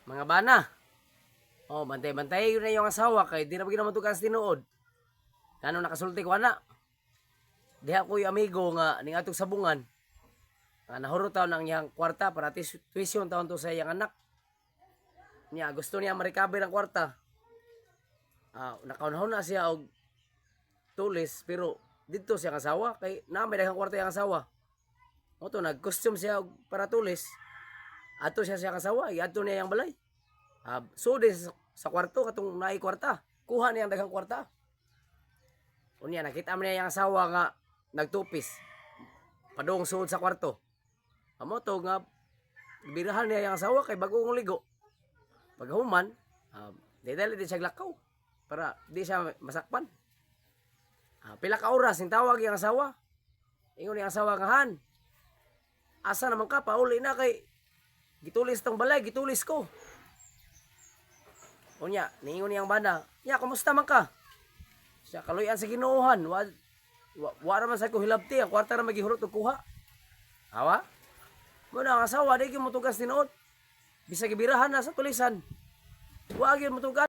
Mga bana. Oh, bantay-bantay yun na yung asawa kay di na bigyan naman ito kasi tinuod. Kano nakasulti ko na. Diha ko yung amigo nga ning atong sabungan. Nahuro taon ang iyang kwarta para tuition taon to sa iyang anak. Niya gusto niya ma-recover ang kwarta. Nakaunahon na siya og tulis pero dito siya asawa kay na may daghang kwarta yang asawa. Mo to nag-costume siya og para tulis. Ato siya asawa, ato niya yang balay. So sa kwarto katong naay kwarta. Kuha niya ang daghang kwarta. Unya nakita man niya yang asawa nga nagtupis. Padung suod sa kwarto. Amo to nga birahan niya yang asawa kay bagong ligo. Paghuman, dili siya lakaw para di siya masakpan. Pila ka oras ning tawag yang asawa. Ingon yang asawa nga han. Asa naman ka pauli na kay gitulis tong balay, gitulis ko. Unya, niingon niyang bana, "Ya, kumusta man ka?" Siya kaluyan sa Ginoohan, wa naman sa ko hilabti, ang kwarta na magihurot og kuha. Awa? Mo na ang asawa di gyud motugas tinuod. Bisag gibirahan na sa tulisan. Wa gyud motugas.